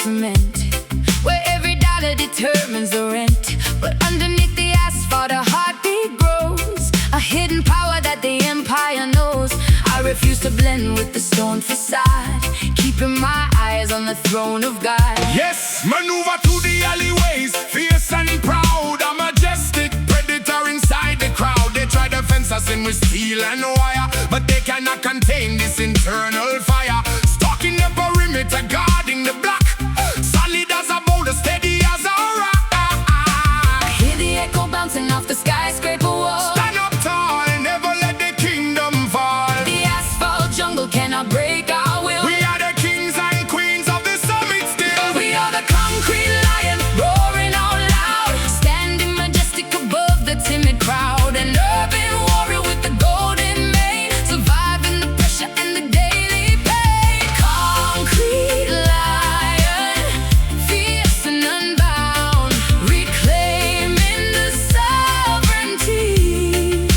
cement, where every dollar determines the rent. But underneath the asphalt a heartbeat grows, a hidden power that the empire knows. I refuse to blend with the stone facade, keeping my eyes on the throne of God. Yes, maneuver through the alleyways, fierce and proud, a majestic predator inside the crowd. They try to fence us in with steel and wire, but they cannot contain this internal fire. Stalking the perimeter, guarding the block, solid as a boulder, steady as a rock. Hear the echo bouncing off the skyscraper wall. Stand up tall, never let the kingdom fall. The asphalt jungle cannot break our will. We are the kings and queens of the summit still. We are the concrete lion, roaring out loud, standing majestic above the timid crowd. An urban warrior with the golden mane, surviving the pressure and the daily pain. Concrete lion, fierce and unbound, reclaiming the sovereignty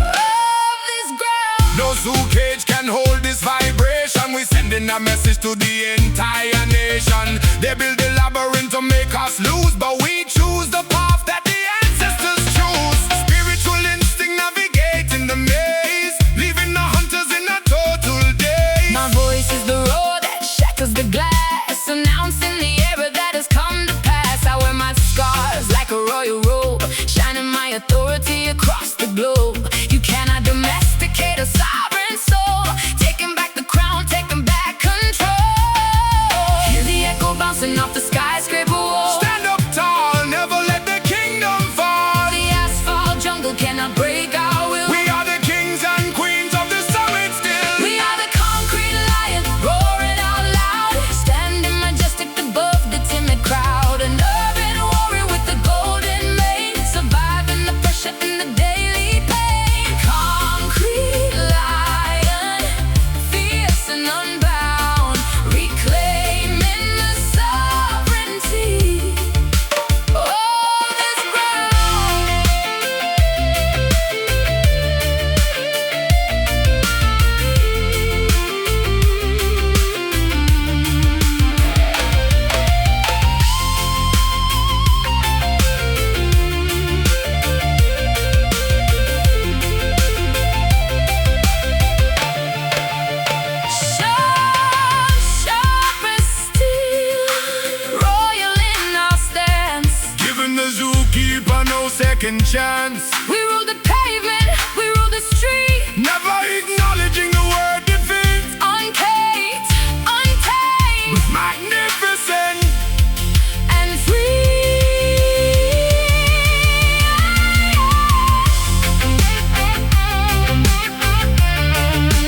of this ground. No zoo cage can hold this vibration. We sending a message to the entire nation. They build a labyrinth to make us lose, but we choose the path that the ancestors choose. Spiritual instinct navigating the maze, leaving the hunters in a total daze. My voice is the roar that shatters the glass, announcing the era that has come to pass. I wear my scars like a royal robe, shining my authority across the globe. You cannot domesticate a sovereign soul, taking back the crown, taking back control. Hear the echo bouncing off the skyscraper wall. Stand up tall, never let the kingdom fall. The asphalt jungle cannot break our will. We are the kings and queens of the summit still. We are the concrete lion, roaring out loud, standing majestic above the timid crowd. An urban warrior with the golden mane, surviving the pressure and the daily pain. Concrete lion, fierce and unbound, reclaiming the sovereignty of this ground. Sharp as steel, royal in our stance. Giving the zookeeper no second chance. We rule the pavement, we rule the street. Never acknowledging the word defeat. Uncaged, untamed, Magnificent. and free.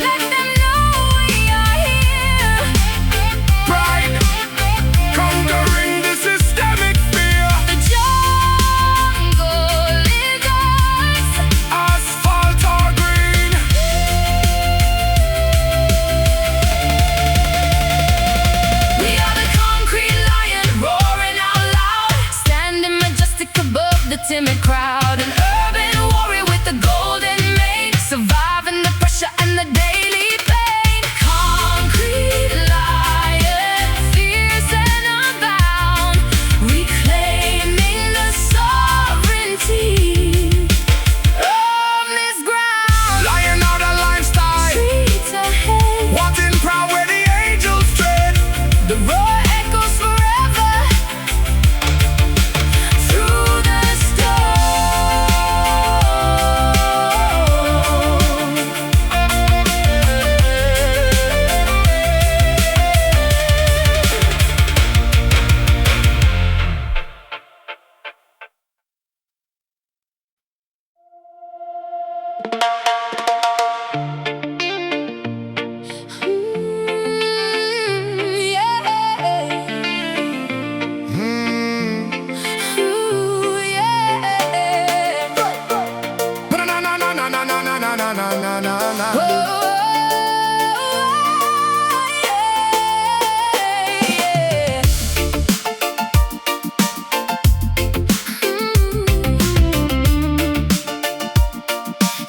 Let them know we are here. Pride. Conquering the systemic fear. The jungle is ours. Asphalt or green. We are the concrete lion, roaring out loud, standing majestic above the timid crowd. An urban warrior with the golden mane, surviving the pressure and the daily pain. Concrete lion, fierce and unbound, reclaiming the sovereignty of this ground. Lion out a lifestyle. Streets ahead, Walking proud where the angels tread. the roar echoes forever through the storm.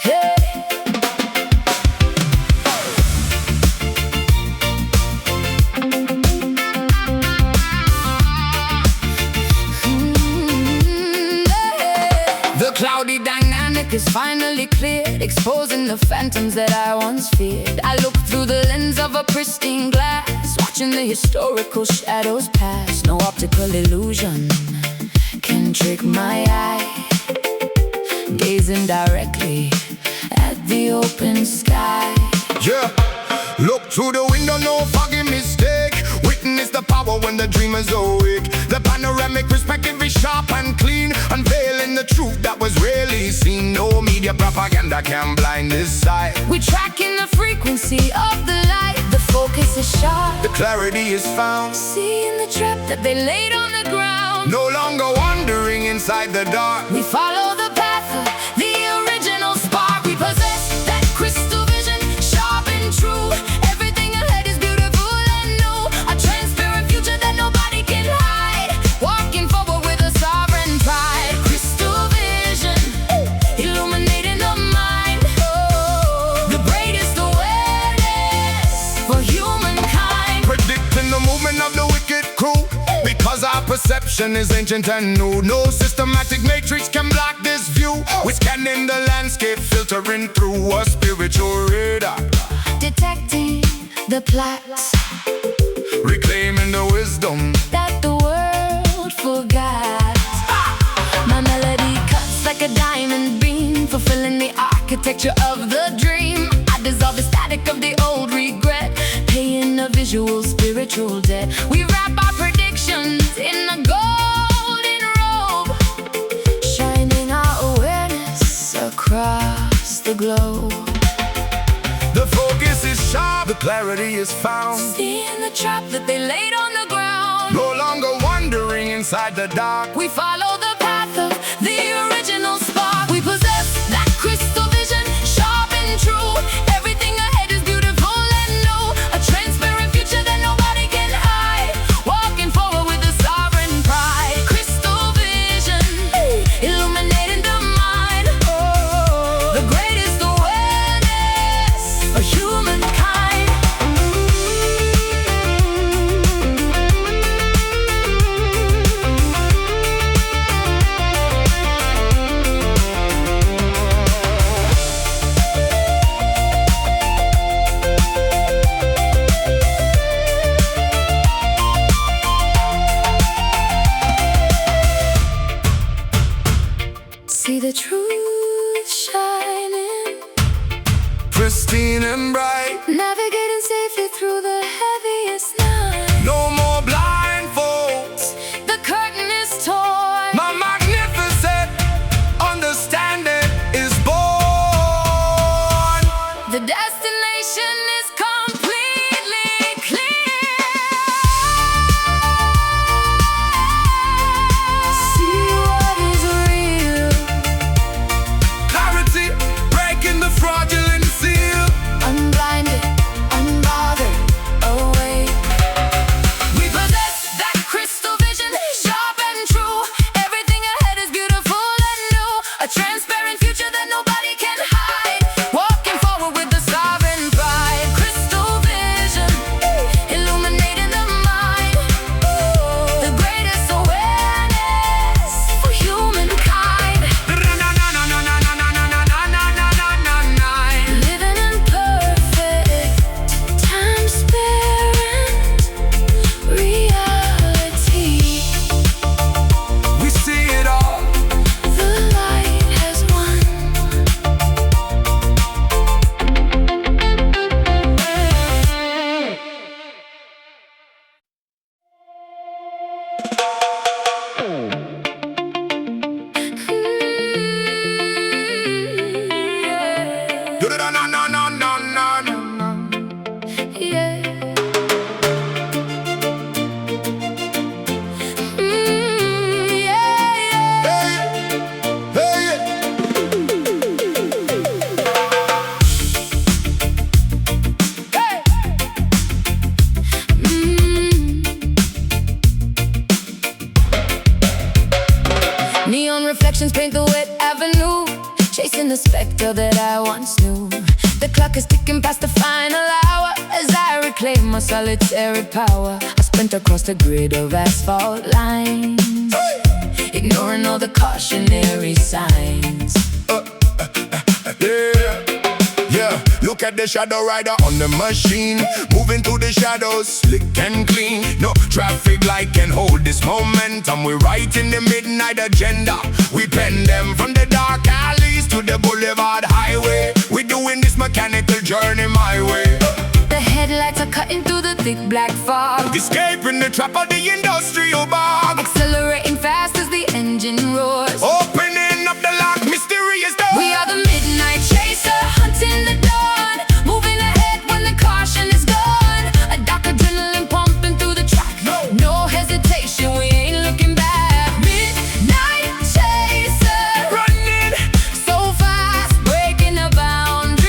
Hey. Now the dynamic is finally cleared, exposing the phantoms that I once feared. I look through the lens of a pristine glass, watching the historical shadows pass. No optical illusion can trick my eye, gazing directly at the open sky. Yeah, look through the window, no foggy mistake. Witness the power when the dreamer's awake. The panoramic perspective is sharp and clean, unveiling the truth that was rarely seen. No media propaganda can blind this sight. We're tracking the frequency of the light. The focus is sharp, The clarity is found. seeing the trap that they laid on the ground. No longer wandering inside the dark. We follow the path of the original spark. We possess that crystal vision, sharp and true. Everything ahead is beautiful and new. A transparent future that nobody can hide. Walking forward with a sovereign pride. Crystal vision, illuminating the mind. Oh, the greatest awareness for humankind. Predicting the movement of the wicked crew, because our perception is ancient and new. No systematic matrix can block this view. We're scanning the landscape, filtering through a spiritual radar, Detecting the plots reclaiming the wisdom. that the world forgot. My melody cuts like a diamond beam, fulfilling the architecture of the dream. I dissolve the static of the old regret, paying a visual spiritual debt. We wrap our predictions in a golden robe, shining our awareness across the globe. The focus is sharp, the clarity is found. Seeing the trap that they laid on the ground. No longer wandering inside the dark. We follow the path of the original spark. We possess that crystal vision, sharp and true. Everything ahead is beautiful and new. A transparent future that nobody can hide. Walking forward with a sovereign pride. Crystal vision, illuminating the mind. Oh, the greatest awareness for humankind. See the truth shining, Pristine and bright. navigating safely through the heaviest night. No more blindfolds. The curtain is torn. My magnificent understanding is born. The destination is completely clear. See what is real, Clarity, breaking the fraudulent seal. unblinded, unbothered, awake. We possess that crystal vision, sharp and true. Everything ahead is beautiful and new. A transparent future that nobody can hide. Walking forward with the sovereign pride. Crystal vision, illuminating the mind. The greatest awareness for humankind. Living in perfect, time-sparing reality. We see it all. The light has won. Yeah. Neon reflections paint the wet avenue, chasing the specter that I once knew. The clock is ticking past the final hour as I reclaim my solitary power. I sprint across the grid of asphalt lines, ignoring all the cautionary signs. look at the shadow rider on the machine, moving through the shadows, slick and clean. No traffic light can hold this momentum. We're right in the midnight agenda. We pen them from the dark alleys to the boulevard highway. We're doing this mechanical journey my way. The headlights are cutting through the thick black fog, Escaping the trap of the industrial bog, accelerating fast as the engine roars. opening up the lock, mysterious door. We are the midnight chaser, hunting the dawn, moving ahead when the caution is gone. A dark adrenaline pumping through the track. No hesitation, we ain't looking back. Midnight chaser, Running, so fast, breaking the boundary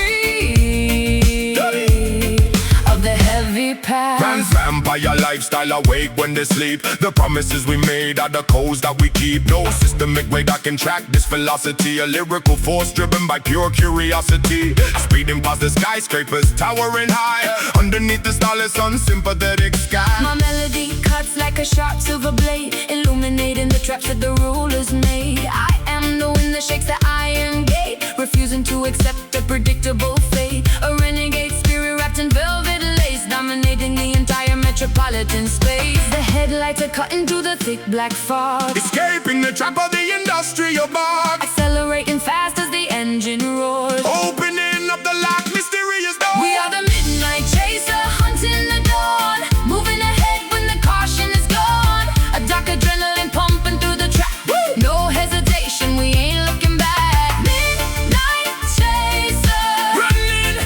of the heavy past. vampire lifestyle awake when they sleep. The promises we made are the codes that we keep. No systemic way that can track this velocity. A lyrical force driven by pure curiosity. Speeding past the skyscrapers, towering high. Underneath the starless unsympathetic sky. My melody cuts like a sharp silver blade, illuminating the traps that the rulers made. I am the wind that shakes the iron gate, refusing to accept a predictable fate. A renegade spirit wrapped in velvet lace, dominating the entire metropolitan space. The headlights are cutting through the thick black fog, Escaping the trap of the industrial bog, accelerating fast as the engine roars. opening up the lock, mysterious door. We are the midnight chaser, hunting the dawn, moving ahead when the caution is gone. A dark adrenaline pumping through the track. No hesitation, we ain't looking back. Midnight chaser, Running,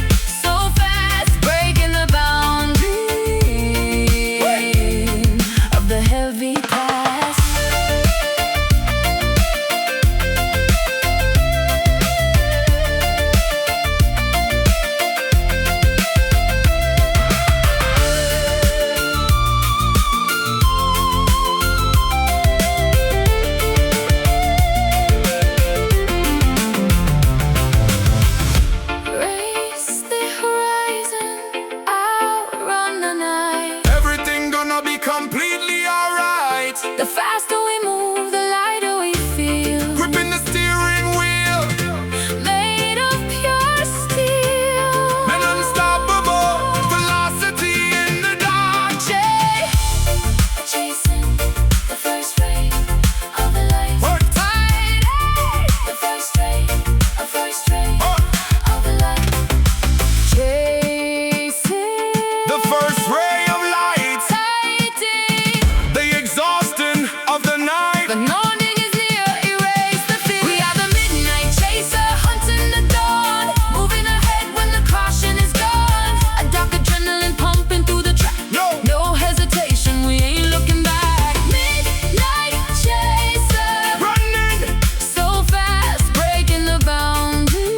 so fast, breaking the boundary of the heavy past. Race the horizon, outrun the night. everything gonna be completely alright. The faster we move, the lighter we feel. Gripping the steering wheel, Made of pure steel. an unstoppable velocity in the dark. Chasing the first ray of the light. What? The first ray of the light. Chasing The first ray of light, fighting. the exhaustion of the night. The morning is near, erase the fear. We are the midnight chaser, hunting the dawn, moving ahead when the caution is gone. A dark adrenaline pumping through the track. No hesitation, we ain't looking back. Midnight chaser, Running, so fast, breaking the boundary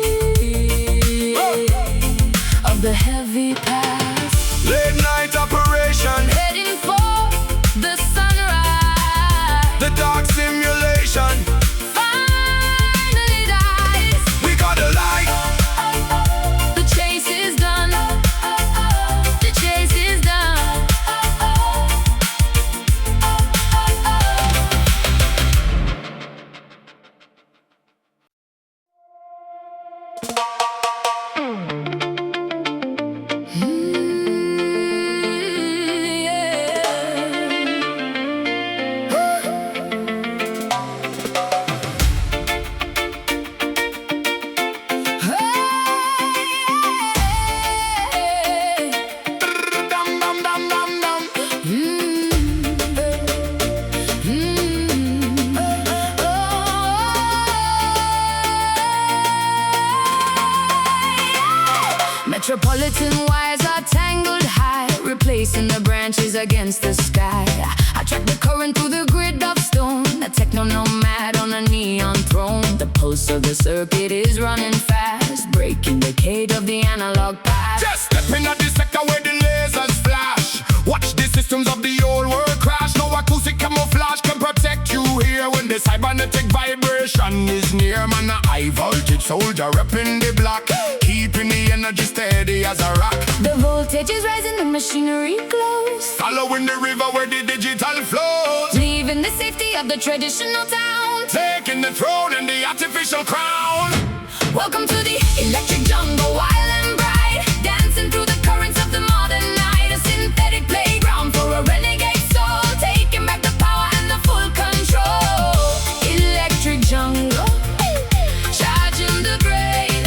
of the heavy past. late night operation, Heading for the sunrise. the dark simulation. Finally dies. We got a light, The chase is done. The chase is done. dum dum dum dum dum. Metropolitan wires are tangled high, replacing the branches against the sky. I track the current through the grid of stone, a techno nomad on a neon throne. The pulse of the circuit is running fast, breaking the cage of the analog past. Just step in at the sector where the lasers flash. Watch the systems of the old world crash. No acoustic camouflage can protect you here when the cybernetic vibration is near. Man, a high voltage soldier repping the block, keeping the energy steady as a rock. The voltage is rising, the machinery glows, Following the river where the digital flows, leaving the safety of the traditional town. taking the throne and the artificial crown. Welcome to the electric jungle, wild and bright. bride, dancing through the currents of the modern night. A synthetic playground for a renegade soul, taking back the power and the full control. Electric jungle, charging the brain,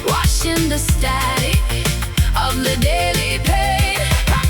washing the static of the daily pain.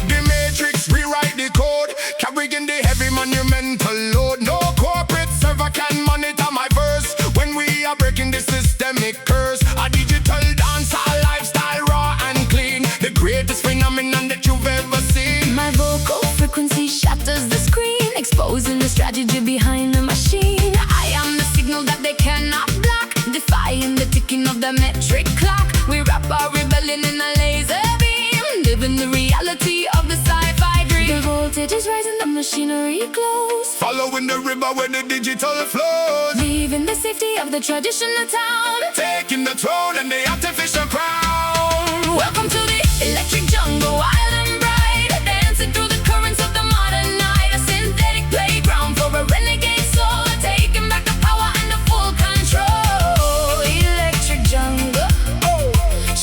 The matrix, rewrite the code, carrying the heavy monumental load. No corporate server can monitor my verse when we are breaking the systemic curse. A digital dancehall lifestyle, raw and clean, the greatest phenomenon that you've ever seen. My vocal frequency shatters the screen, exposing the strategy behind the machine. I am the signal that they cannot block, defying the ticking of the metric clock. We wrap our rebellion in a laser beam, living the reality of the sci-fi dream. The voltage is rising, the machinery glows, Following the river where the digital flows, leaving the safety of the traditional town, taking the throne and the artificial crown. welcome to the electric jungle, wild and bright, dancing through the currents of the modern night. A synthetic playground for a renegade soul, taking back the power and the full control. Electric jungle,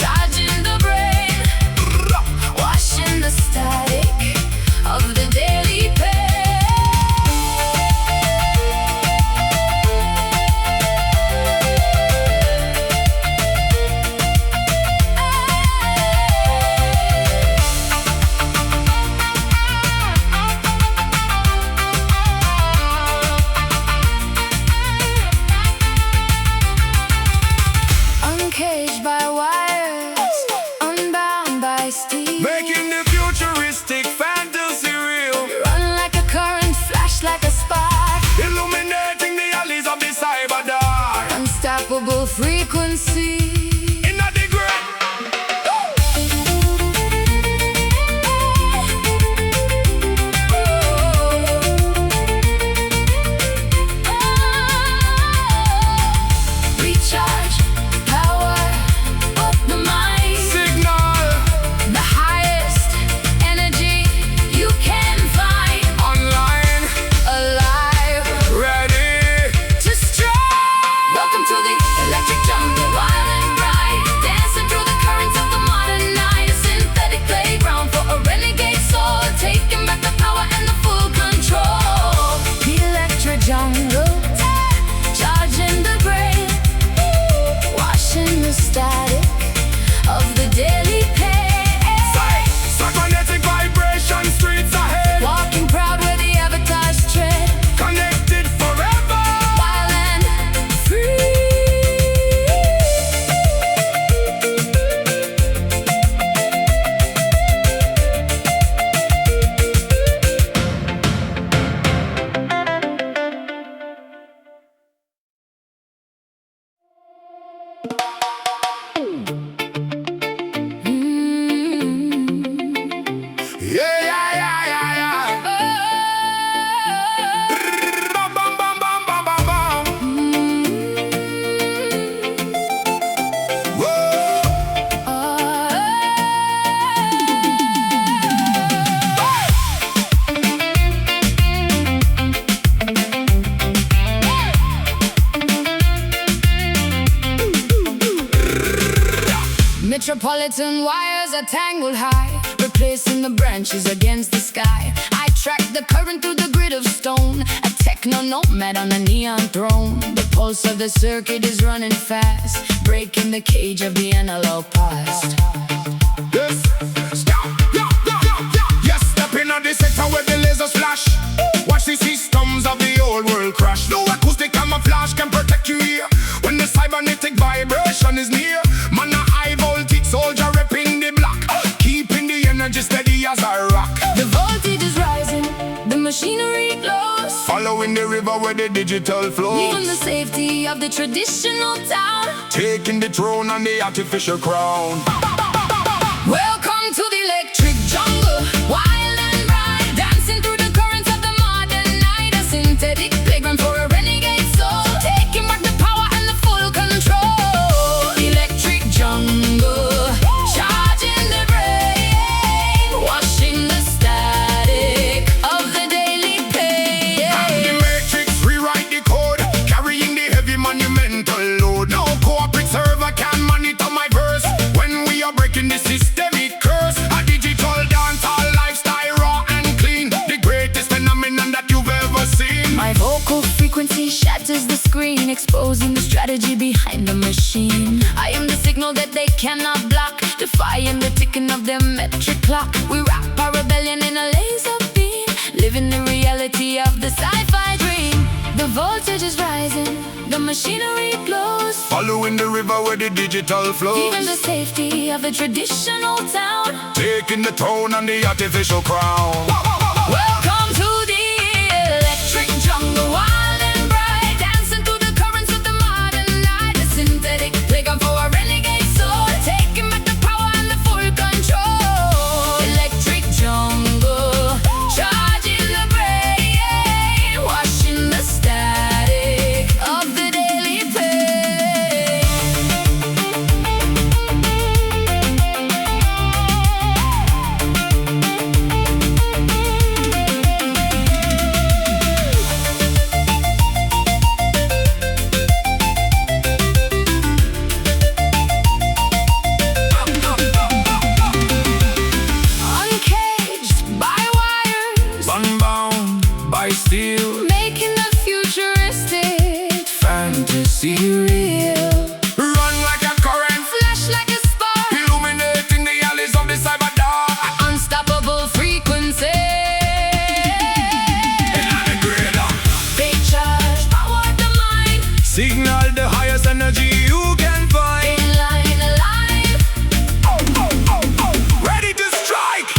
charging the brain, washing the static of the daily pain. Uncaged by wires, unbound by steel, Making the futuristic fantasy real, run like a current, flash like a spark, illuminating the alleys of the cyber dark. unstoppable frequency. In the great Recharge, power, up the mind, signal, the highest energy you can find, online, alive ready. to strike. Welcome to the electric jungle, wild and bright, dancing through the currents of the modern night. A synthetic playground for a renegade soul, taking back the power and the full control. The electric jungle, charging the brain, washing the static of the daily pain. Cybernetic vibration, streets ahead, Walking proud where the avatars tread, connected forever. wild and free. Yeah, yeah, yeah, yeah, yeah. Bam, bam, bam, bam, bam, bam, bam. Whoa. Metropolitan wires are tangled high, replacing the branches against the sky. I track the current through the grid of stone, a techno nomad on a neon throne. The pulse of the circuit is running fast, breaking the cage of the analog past. Yes, stop, yo, yo, yo, yo. Yes, step in on the sector where the lasers flash. Watch the systems of the old world crash. No acoustic camouflage can protect you here when the cybernetic vibration is near. Man, a high voltage soldier repping the block, keeping the energy steady as a rock. The voltage is rising, the machinery glows, Following the river where the digital leaving the flows, safety of the traditional town. taking the throne and the artificial crown. Welcome to the electric jungle, wild and bright, dancing through the currents of the modern night. A synthetic playground for a renegade soul, taking back the power and the full control. Electric jungle, charging the brain, washing the static of the daily pain. And the matrix rewrite the code, carrying the heavy monumental load. No corporate server can monitor my verse when we are machine. I am the signal that they cannot block, defying the ticking of their metric clock. We wrap our rebellion in a laser beam, living the reality of the sci-fi dream. The voltage is rising, the machinery glows, Following the river where the digital flows. even the safety of a traditional town. Taking the throne and the artificial crown. Welcome to the electric jungle, wild and bright, dancing through the currents of the modern night. A synthetic playground for a renegade soul, taking back the power and the full control. Electric jungle, charging the brain, washing the static of the daily pain. Uncaged by wires, Unbound by steel, making the futuristic fantasy real. run like a current, Flash like a spark, illuminating the alleys of the cyber dark. unstoppable frequency. Big charge, power the mind, Signal the highest energy you can find. in line alive. Ready to strike.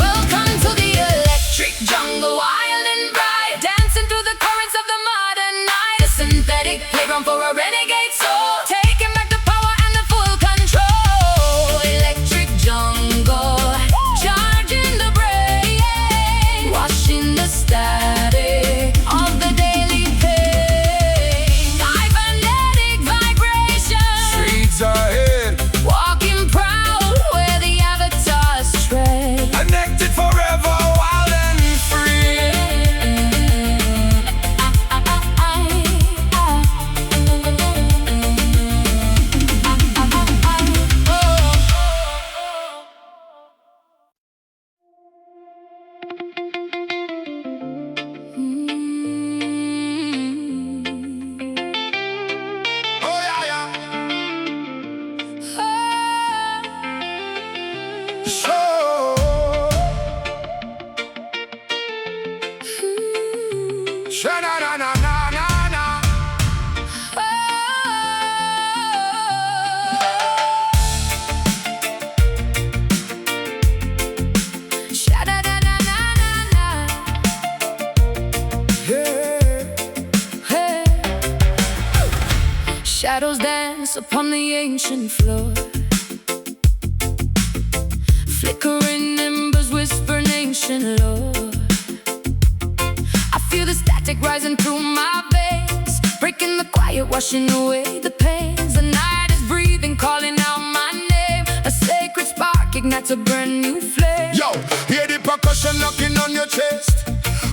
Welcome to the electric jungle, wild and bright, dancing through the currents of the modern night. A synthetic playground for a renegade soul, taking back the power and the full control. Electric jungle, charging the brain, washing the static of the daily pain. Cybernetic vibration, Streets ahead, walking proud where the avatars tread. connected forever, wild and free. Oh yeah, yeah. So Sha-na-na-na-na-na-na. Shadows dance upon the ancient floor, flickering embers whisper ancient lore. I feel the static rising through my veins, breaking the quiet, washing away the pains. The night is breathing, calling out my name. A sacred spark ignites a brand new flame. Yo, hear the percussion knocking on your chest,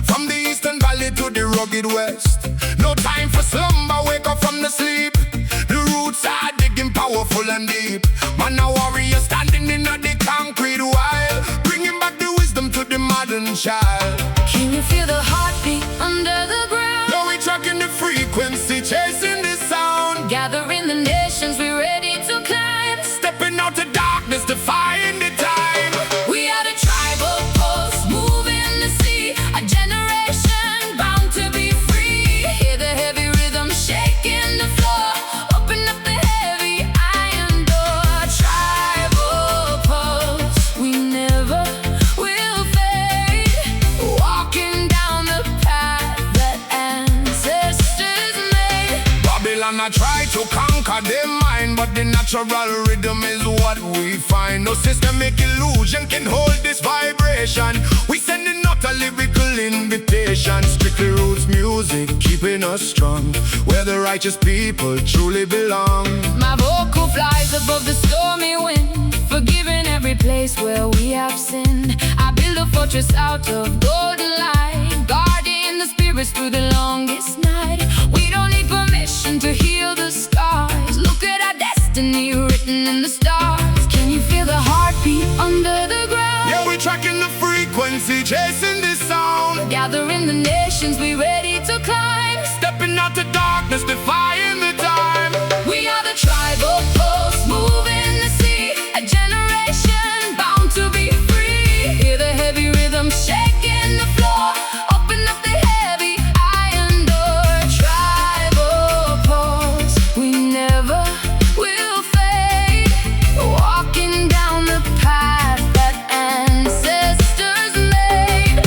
from the eastern valley to the rugged west. No time for slumber, wake up from the sleep. The roots are digging powerful and deep. Man, a warrior standing in the concrete wild, bringing back the wisdom to the modern child. Can you feel the heartbeat under the ground? Now we tracking the frequency, chasing the sound, Gathering the nations, we're ready to climb. stepping out to darkness, defying the time. We are the tribal pulse, moving the sea. A generation bound to be free. Hear the heavy rhythm shaking the floor, open up the heavy iron door. Tribal pulse, we never will fade. Walking down the path that ancestors made. Babylon I try to conquer their mind, but the natural rhythm is what we find. No systemic illusion can hold this vibration. We sending out a lyrical invitation. Strictly roots music, keeping us strong, where the righteous people truly belong. My vocal flies above the stormy wind, forgiving every place where we have sinned. I build a fortress out of golden light, guarding the spirits through the longest night. We don't need permission to heal the scars. Look at our destiny written in the stars. Can you feel the heartbeat under the ground? Yeah, we tracking the frequency, frequency, chasing this sound. Gathering the nations, we ready to climb. Stepping out the darkness, defying the time. We are the tribal pulse, moving the sea. A generation bound to be free. Hear the heavy rhythm shaking the floor. Open up the heavy iron door. Tribal pulse, we never will fade. Walking down the path that ancestors made.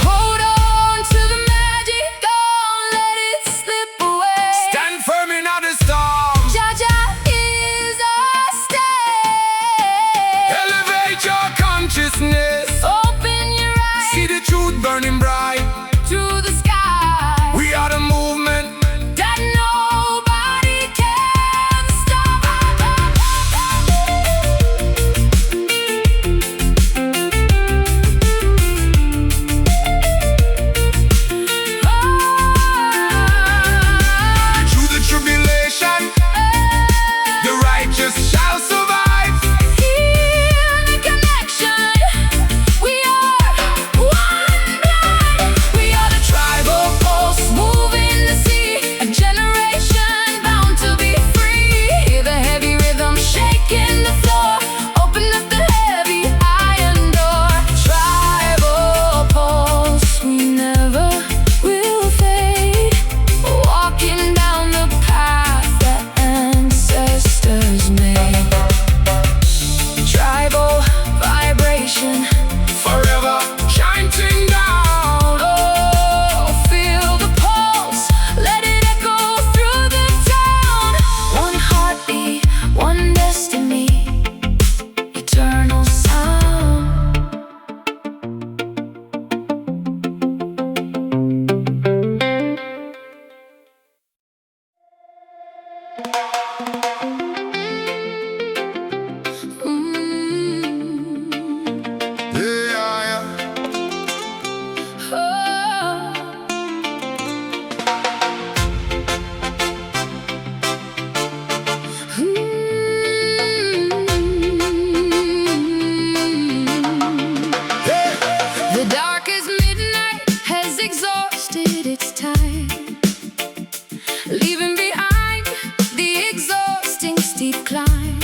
Hold on to the magic, don't let it slip away. Stand firm in the storm. Jaja is our stay. Elevate your consciousness. Open your eyes See the truth burning bright. to the sky. We are the movement. That nobody can stop. Through the tribulation, the righteous shall survive. Hear the connection. We are one blood. We are the tribal pulse, moving the sea. A generation bound to be free. Hear the heavy rhythm shaking the floor. Open up the heavy iron door. Tribal pulse, we never will fade. Walking down the path that ancestors made. Tribal vibration. Forever chanting down. Oh, feel the pulse, let it echo through the town. One heartbeat, one destiny, eternal sound. Yeah, yeah. The darkest midnight has exhausted its time, leaving behind the exhausting steep climb.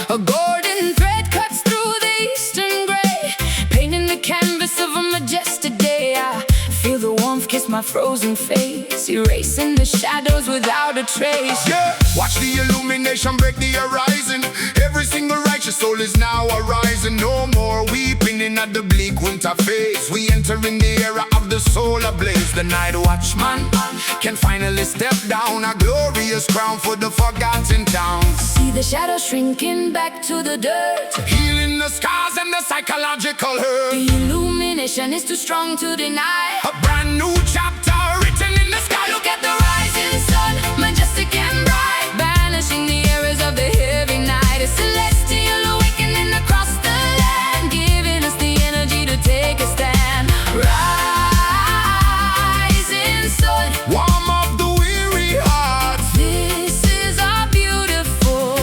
A golden thread cuts through the eastern gray, painting the canvas of a majestic day. I feel the warmth kiss my frozen face, erasing the shadows without a trace. Yeah, watch the illumination break the horizon. Every single righteous soul is now arising. No more weeping in at the bleak winter face. We enter in the era of the solar blaze. The night watchman can finally step down, a glorious crown for the forgotten towns. See the shadows shrinking back to the dirt. Healing the scars and the psychological hurt. The illumination is too strong to deny. A brand new chapter written in the sky. Look at the rising sun, majestic and bright, banishing the errors of the heavy night. A celestial awakening across the land, giving us the energy to take a stand. Rising sun, Warm up the weary heart. this is our beautiful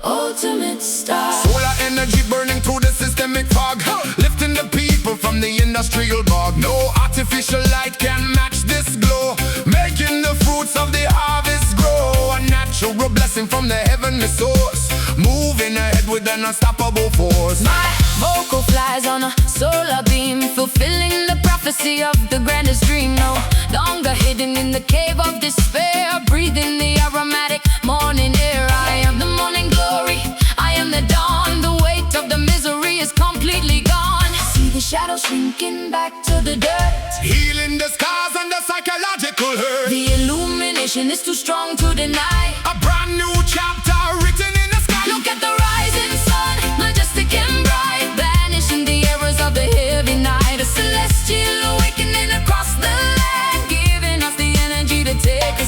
ultimate star. Solar energy burning through the systemic fog, lifting the people from the industrial bog. No artificial light can match this glow, making the fruits of the harvest grow. A natural blessing from the heavenly source, moving ahead with an unstoppable force. My vocal flies on a solar beam, fulfilling the prophecy of the grandest dream. No longer hidden in the cave of despair, breathing the aromatic morning air. I am the morning glory, I am the dawn. The weight of the misery is completely gone. See the shadows shrinking back to the dirt. Healing the scars and the psychological hurt. The illumination is too strong to deny. A brand new chapter written in the sky. Look at the rising sun, majestic and bright, banishing the errors of the heavy night. A celestial awakening across the land, giving us the energy to take a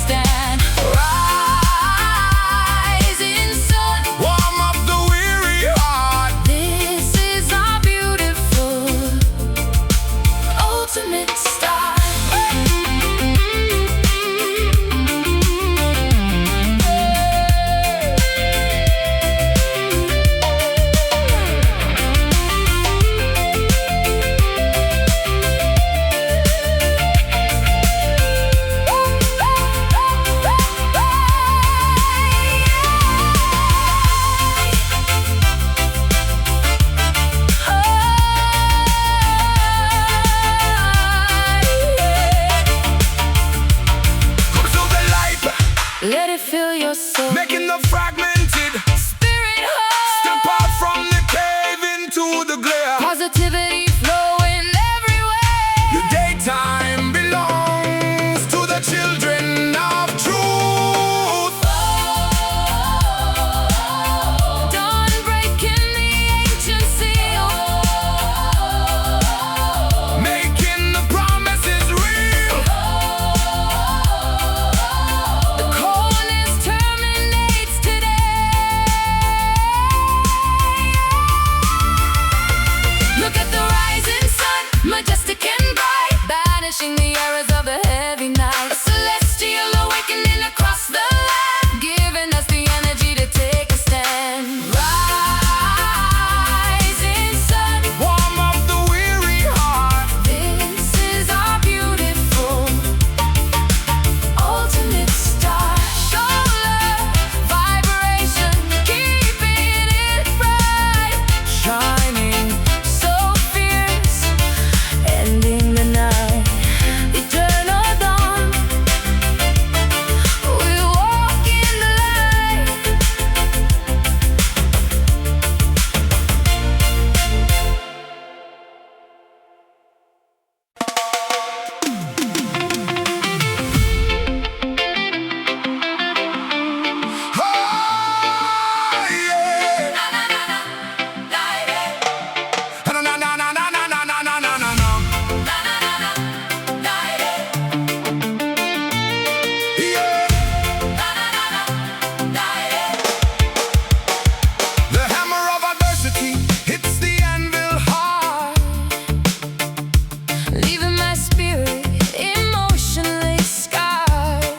Let it fill your soul. making the fragmented Spirit whole. step out from the cave into the glare. Positivity flowing everywhere. Your daytime belongs to the children of truth. Dawn breaking the ancient seal. Making the promises real. The coldness terminates today. Look at the rising sun, majestic and bright, banishing the errors of the heavy night. A celestial awakening across the land, giving us the energy to take a stand. Rising sun, Warm up the weary heart. this is our beautiful ultimate star. Solar vibration, keeping it bright, shining so fierce, ending the night. Eternal dawn, we walk in the light. Oh, yeah. Na na na na, light it. Na na na na na na na na na na na. Na na na na, light it. Yeah. Na na na na, light it. The hammer of adversity hits the anvil hard. Leaving my spirit emotionally scarred.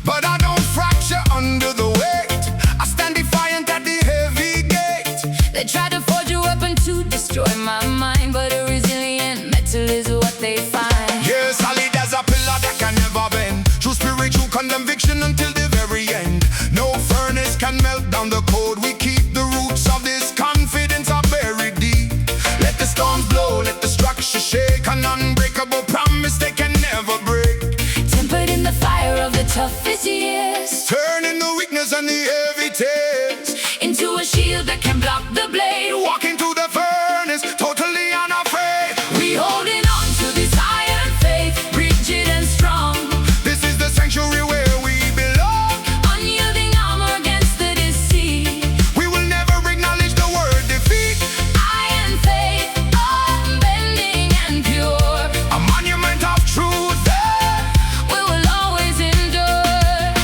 But I don't fracture under the weight. I stand defiant at the heavy gate. They tried to forge a weapon to destroy my mind, but a resilient metal is what they find. Yeah, solid as a pillar that can never bend. True spiritual conviction until the very end. No furnace can melt down the code. We keep the roots of this confidence are buried deep. Let the storms blow, let the structure shake. An unbreakable promise they can never break. Tempered in the fire of the toughest years, Turning the weakness and the heavy tears. into a shield that can block the blade. Walk into the furnace, totally unafraid. We holding on to this iron faith, rigid and strong. This is the sanctuary where we belong. Unyielding armor against the deceit. We will never acknowledge the word defeat. Iron faith, unbending and pure. A monument of truth. We will always endure.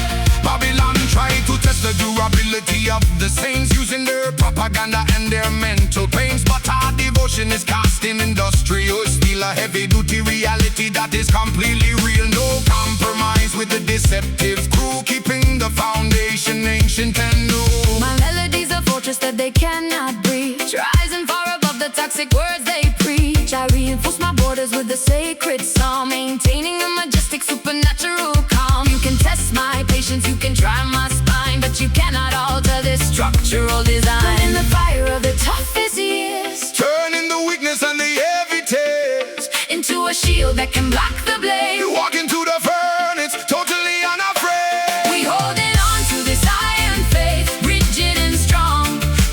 Babylon tried to test the durability of the saints using their propaganda and their mental pains. But our devotion is cast in industrial steel, a heavy-duty reality that is completely real. No compromise with the deceptive crew, keeping the foundation ancient and new. My melodies a fortress that they cannot breach, rising far above the toxic words they preach. I reinforce my borders with the sacred psalm, maintaining a majestic supernatural calm. You can test my patience, you can try my spine, but you cannot alter this structural design. But in the fire of the toughest years, Turning the weakness and the heavy tears. into a shield that can block the blade. You walk into the furnace, totally unafraid. We holding on to this iron faith, rigid and strong.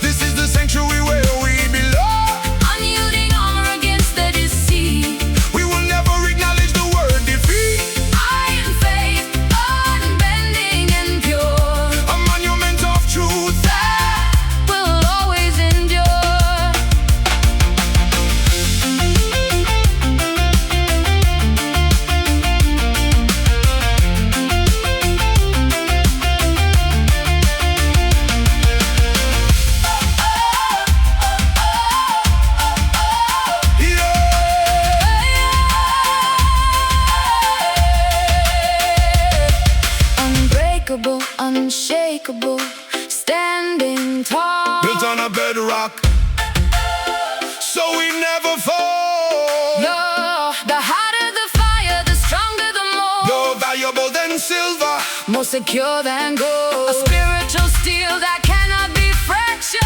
This is the sanctuary where we belong. Unyielding armor against the deceit. We will never acknowledge the word defeat. Iron faith, unbending and pure. A monument of truth. Will always endure. Unbreakable, unshakable, standing tall. Built on a bedrock, so we never fall. No, the hotter the fire, the stronger the mold. More valuable than silver. More secure than gold. A spiritual steel that cannot be fractured.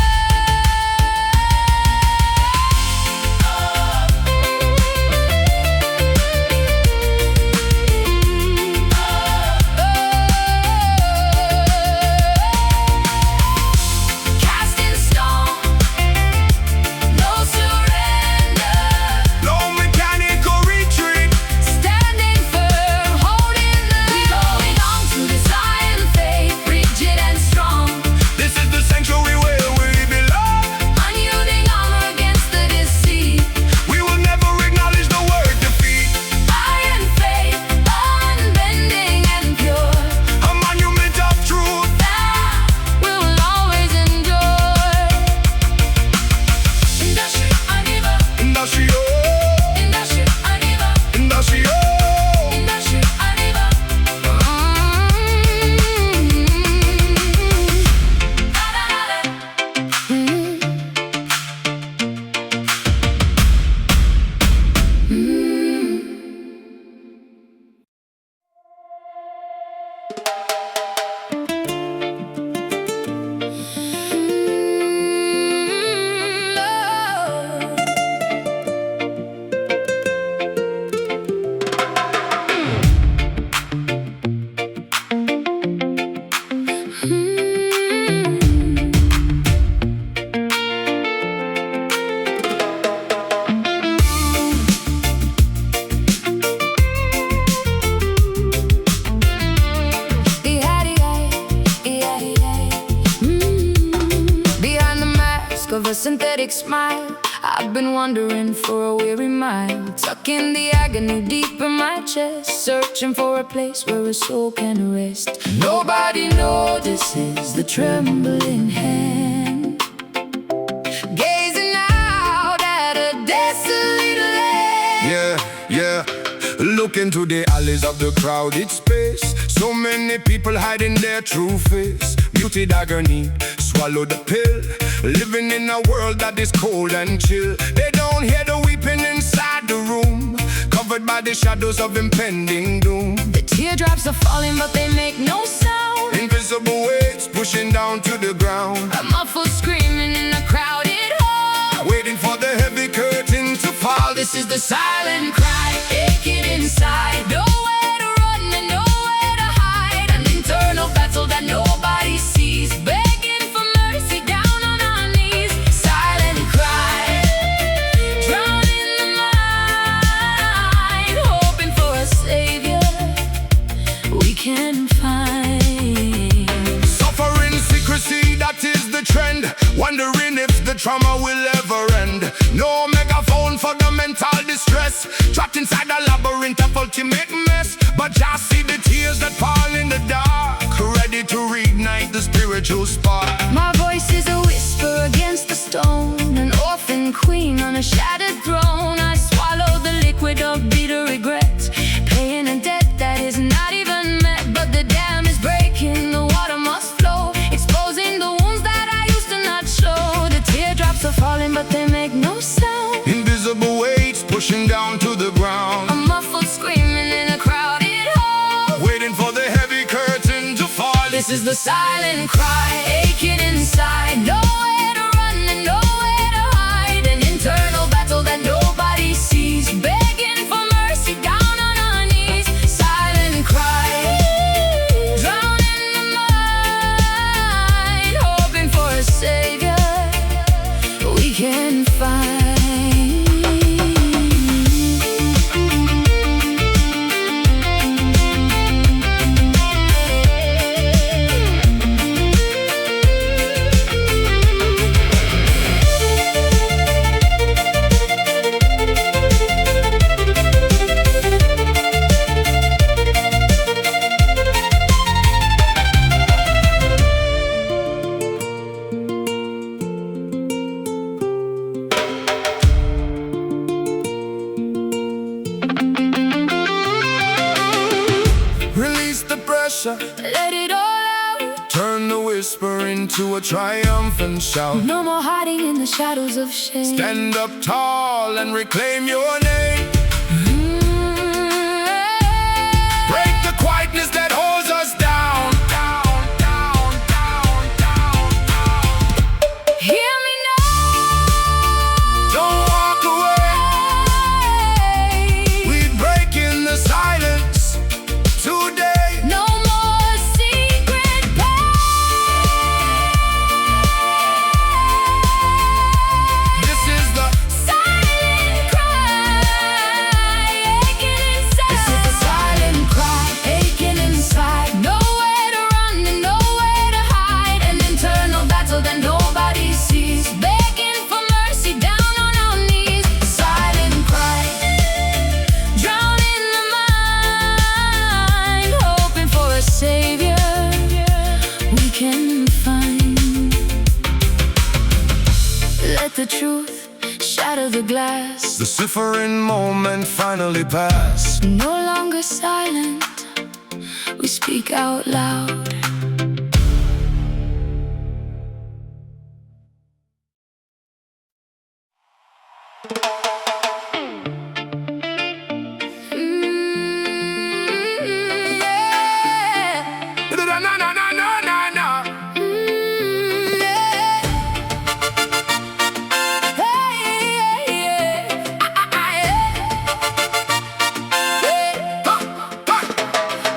synthetic smile. I've been wandering for a weary mile, tucking the agony deep in my chest, searching for a place where a soul can rest. Nobody notices the trembling hand, gazing out at a desolate land. Yeah, look into the alleys of the crowded space. So many people hiding their true face. Muted agony, swallow the pill, living in a world that is cold and chill. They don't hear the weeping inside the room, covered by the shadows of impending doom. The teardrops are falling but they make no sound, Invisible weights pushing down to the ground. a muffled screaming in a crowded hall, Waiting for the heavy curtain to fall. this is the silent cry, aching inside. Nowhere to run and nowhere to hide, an internal battle that nobody sees, begging for mercy down on our knees. Silent cry, drowned in the mind, hoping for a savior we can find. Suffering secrecy, that is the trend. Wondering if the trauma will ever end. No megaphone for the mental distress, trapped inside a labyrinth of ultimate mess. But just see the tears that fall in the dark, ready to reignite the spiritual spark. My voice is a whisper against the stone, an orphan queen on a shattered throne. I swallow the liquid of bitter regret, paying a debt that is not even met. But the dam is breaking, the water must flow, exposing the wounds that I used to not show. The teardrops are falling but they make no sound, Invisible weights pushing down to the ground. a muffled screaming in a crowded hall, Waiting for the heavy curtain to fall. this is the silent cry, aching inside. Nowhere to run and nowhere to hide, an internal battle that nobody sees, begging for mercy down on our knees. Silent cry, drowned in the mind, hoping for a savior we can find. Release the pressure, Let it all out, turn the whisper into a triumphant shout. no more hiding in the shadows of shame. Stand up tall and reclaim your name. Break the quietness that holds us down. Hear me now, Don't walk away. We break in the silence today. no more secret pain. This is the Silent cry, aching inside. This is the silent cry, aching inside. Nowhere to run and nowhere to hide, an internal battle that nobody sees, begging for mercy down on our knees. Silent cry, drowned in the mind, hoping for a savior we can find. Let the truth shatter the glass, The suffering moment finally passed. no longer silent, we speak out loud. Yeah. Na, na, na, na, na, na. Yeah. Hey, yeah, yeah.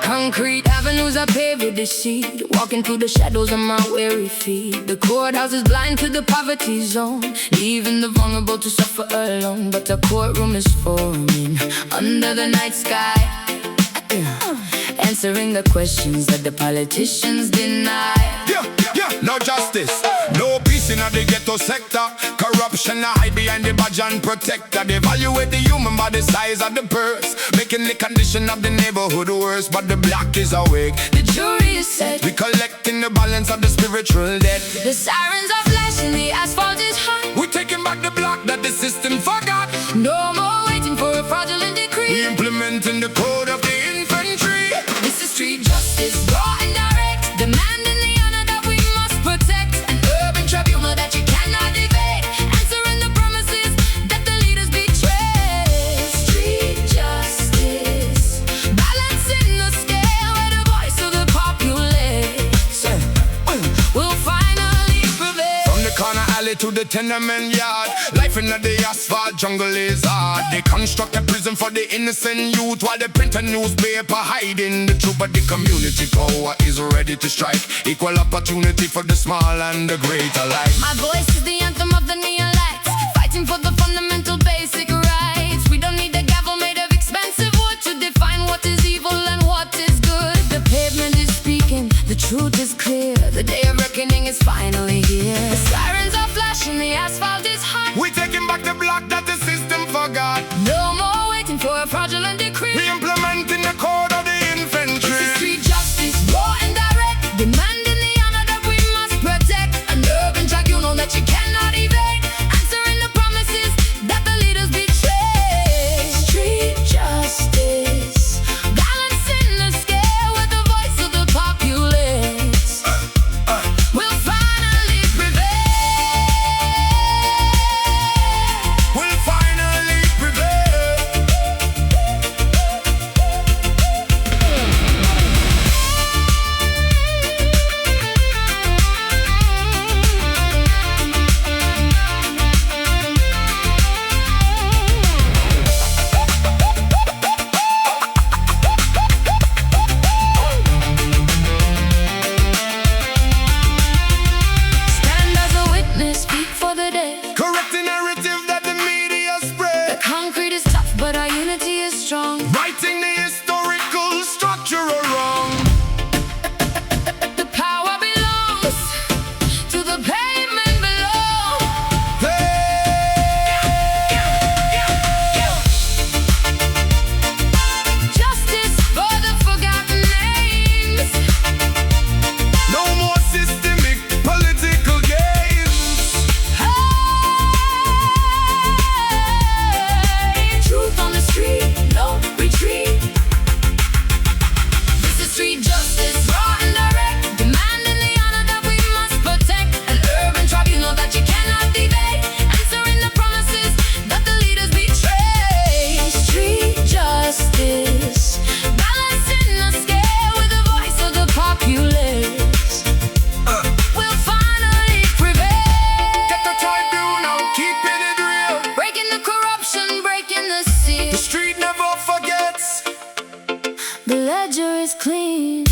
Concrete avenues are paved with deceit, walking through the shadows on my weary feet. The courthouse is blind to the poverty zone, leaving the vulnerable to suffer alone. But the courtroom is forming under the night sky, answering the questions that the politicians deny. No justice, no peace in the ghetto sector. Corruption hide behind the badge and protector. They evaluate the human by the size of the purse, making the condition of the neighborhood worse. But the black is awake, The jury is set. we collecting the balance of the spiritual debt. The sirens are flashing, the asphalt is hot. We taking back the block that the system forgot. No more waiting for a fraudulent We decree. implementing the code of the infantry. This is street justice, raw and direct, demanding the honor that we must protect. An urban tribunal that you cannot evade, answering the promises that the leaders betray. Street justice, balancing the scale where the voice of the populace will finally prevail. From the corner alley to the tenement yard, life in the asphalt jungle is hard. They construct a prison for the innocent youth, while they print a newspaper hiding the truth. But the community power is ready to strike, equal opportunity for the small and the great alike. My voice is the anthem of the neon lights, fighting for the fundamental basic rights. We don't need a gavel made of expensive wood to define what is evil and what is good. The pavement is speaking, the truth is clear. The day of reckoning is finally here. The sirens are flashing, the asphalt is hot. We taking back the block that the system forgot. No more waiting for a fraudulent decree. We implementing the code of the infantry. This is street justice, raw and direct, demanding the honor that we must protect. An urban tribunal that you cannot evade, answering the promises that the leaders betray. Street justice, balancing the scale with the voice of the populace will finally prevail. We'll finally prevail. Stand as a witness, speak for the dead. Correct the narrative that the media The spread, concrete is tough, but our unity is strong. righting the historical structural wrong. The power belongs to the pavement below. Justice for the forgotten names. No more systemic political games. Hey, truth on the street, no retreat. This is street justice, raw and direct, demanding the honor that we must protect. An urban tribunal that you cannot evade, answering the promises that the leaders betray. Street justice, balancing the scale with the voice of the populace will finally prevail. Get the tribunal, keeping it real. Breaking the corruption, breaking the The seal. street never forgets. The ledger is clean.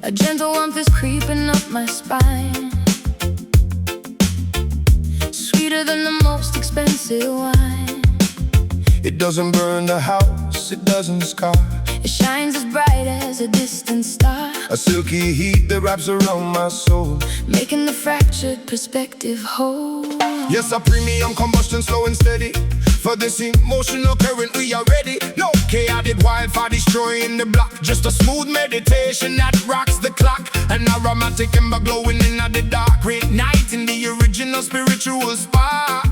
A gentle warmth is creeping up my spine, sweeter than the most expensive wine. It doesn't burn the house, it doesn't scar. It shines as bright as a distant star, A silky heat that wraps around my soul. making the fractured perspective whole. Yes, a premium combustion, slow and steady. For this emotional current we are ready. No chaotic wildfire destroying the block. Just a smooth meditation that rocks the clock. An aromatic ember glowing in the dark, reigniting the original spiritual spark.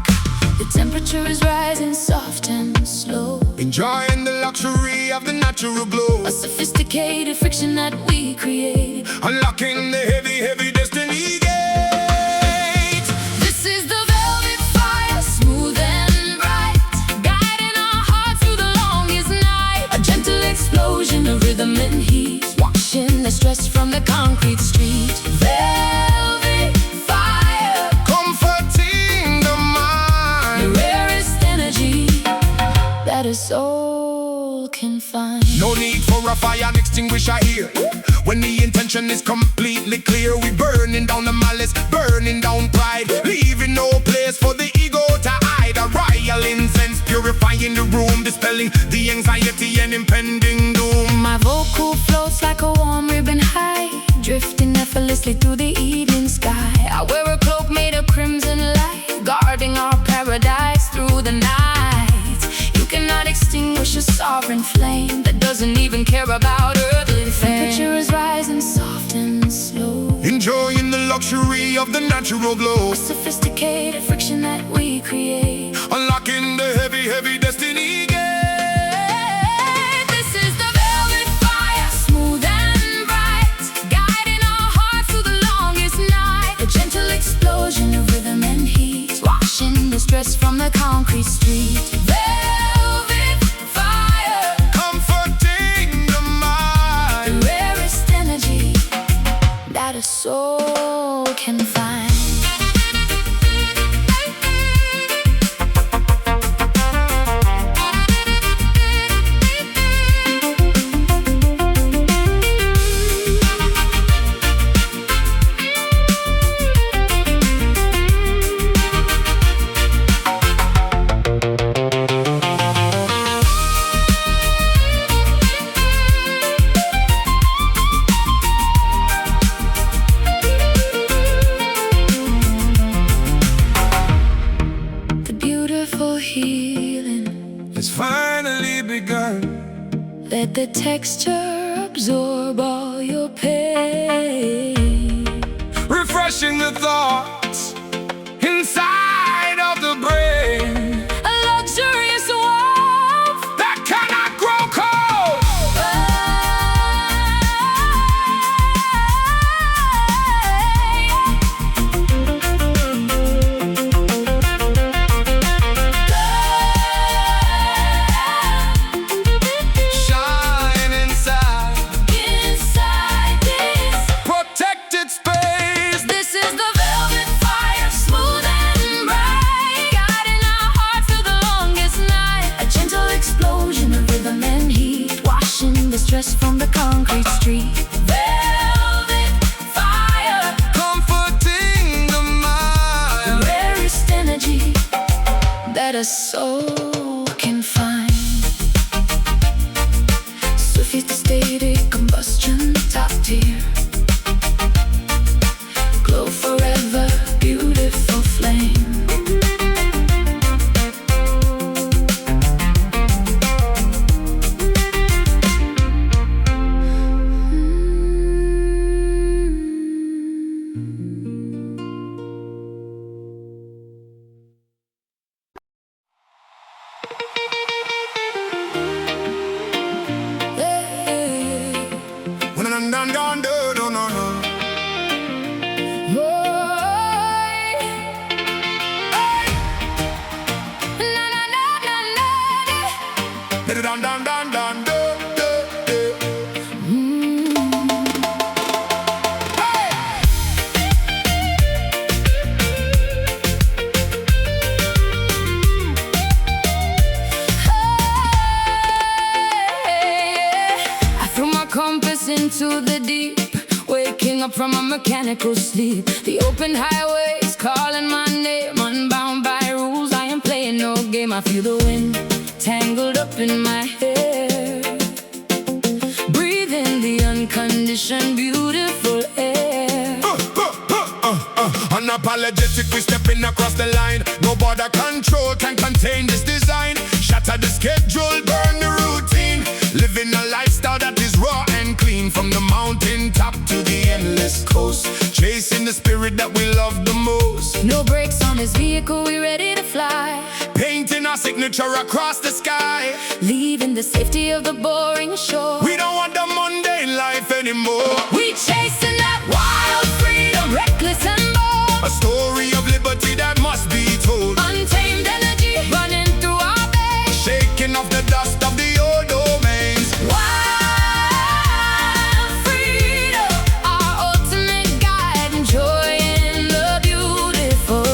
The temperature is rising soft and slow, enjoying the luxury of the natural glow. a sophisticated friction that we create, Unlocking the heavy, heavy destiny gate. This is the velvet fire, smooth and bright, guiding our hearts through the longest night. A gentle explosion of rhythm and heat, washing the stress from the concrete street. Velvet fire, Comforting the mind. the rarest energy that a soul can find. No need for a fire extinguisher here. When the intention is completely clear, we burning down the malice, burning down pride, leaving no place for the ego to hide. A royal incense purifying the room, dispelling the anxiety and impending doom. My vocal floats like a warm ribbon high, drifting effortlessly through the evening sky. I wear a cloak made of crimson light, guarding our paradise through the night. You cannot extinguish a sovereign flame that doesn't even care about earthly fame. Temperature is rising soft and slow, Enjoying the luxury of the natural glow. a sophisticated friction that we create. Unlocking the heavy, heavy destiny gate. This is the velvet fire, smooth and bright, guiding our hearts through the longest night. A gentle explosion of rhythm and heat, washing the stress from the concrete street. Velvet fire, Comforting the mind. the rarest energy that a soul can find. Healing, It's finally begun. let the texture absorb all your pain. Refreshing the thoughts inside of the brain A luxurious warmth that cannot grow cold. Shine inside inside this. protected space. This is the velvet fire, smooth and bright, guiding our hearts through the longest night. A gentle explosion of rhythm and heat, washing the stress from the concrete street. Velvet fire, Comforting the the mind. rarest energy that a soul can find. Sophisticated combustion, top tier, glow forever, beautiful flame. I threw my compass into the deep, waking up from a mechanical sleep. The open highways calling my name, unbound by rules. I am playing no game. I feel the wind tangled up in my hair, breathing the unconditioned, beautiful air. Unapologetic, we stepping across the line. No border control can contain this design. Shatter the schedule, burn the routine. Living a lifestyle that is raw and clean. From the mountain top to the endless coast, chasing the spirit that we love the most. No brakes on this vehicle, we ready to fly. Painting our signature across the sky. Leaving the safety of the boring shore. We don't want the mundane life anymore. We chasing that wild freedom, reckless and bold. A story of liberty that must be told. Untamed energy running through our veins. Shaking off the dust of the old domains. Wild freedom, our ultimate guide. Enjoying the beautiful,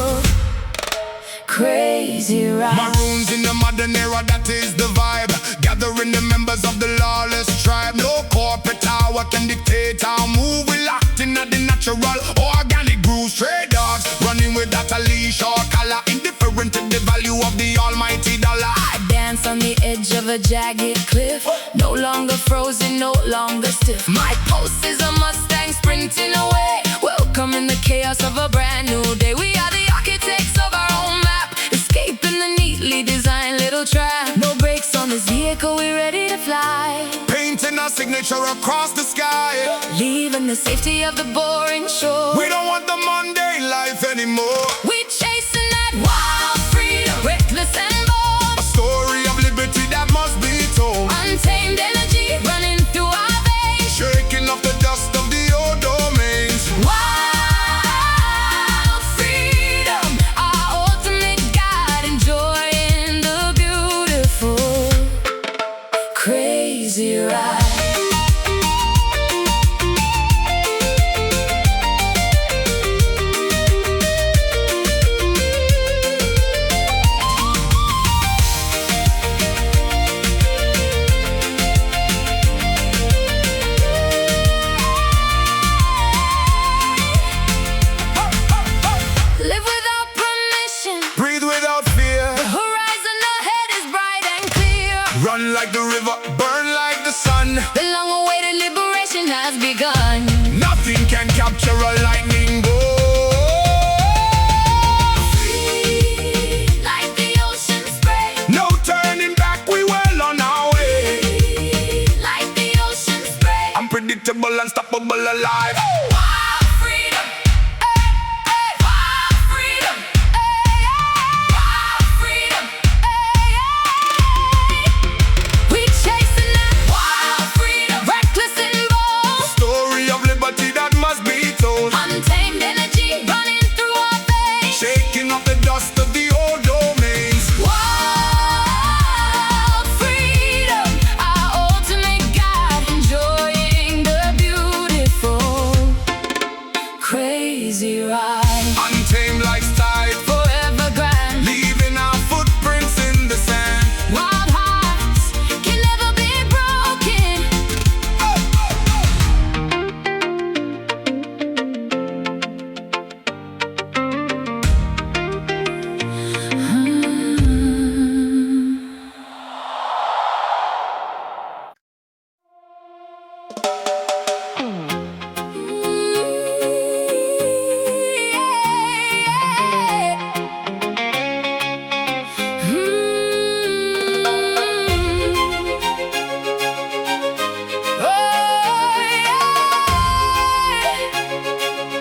crazy ride. Maroons in the modern era, that is the vibe. Gathering the members of the lawless tribe. No corporate power can dictate our move. We locked in at the natural, organic grooves. Stray dogs running without a leash or collar. Indifferent to the value of the almighty dollar. I dance on the edge of a jagged cliff. No longer frozen, no longer stiff. My pulse is a Mustang sprinting away. Welcome in the chaos of a brand new day. We are the architects of our own map. Escaping the neatly designed little trap. No brakes on this vehicle, we're ready to fly. Painting our signature across the sky. Leaving the safety of the boring shore. We don't want the mundane life anymore. We chasing that wild freedom, reckless and bold. A story of liberty that must be told. Untamed energy running through our veins. Shaking off the dust of the old domains. Wild freedom, our ultimate guide. Enjoying the beautiful, crazy ride. Live without permission. Breathe without fear. The horizon ahead is bright and clear. Run like the river, burn like the sun. The long-awaited liberation has begun. Nothing can capture a lightning bolt. Free, like the ocean spray. No turning back, we well on our way. Free, like the ocean spray. Unpredictable, unstoppable, alive. Wild freedom, eh, eh. Wild freedom, eh, eh. Wild freedom, eh, eh. We chasing that wild freedom, reckless and bold. Story of liberty that must be told. Untamed energy running through our veins. Shaking off the dust of the old domains. Wild freedom, our ultimate guide. Enjoying the beautiful, crazy ride. Untamed lifestyle, Forever grand. leaving our footprints in the sand. Wild hearts can never be broken.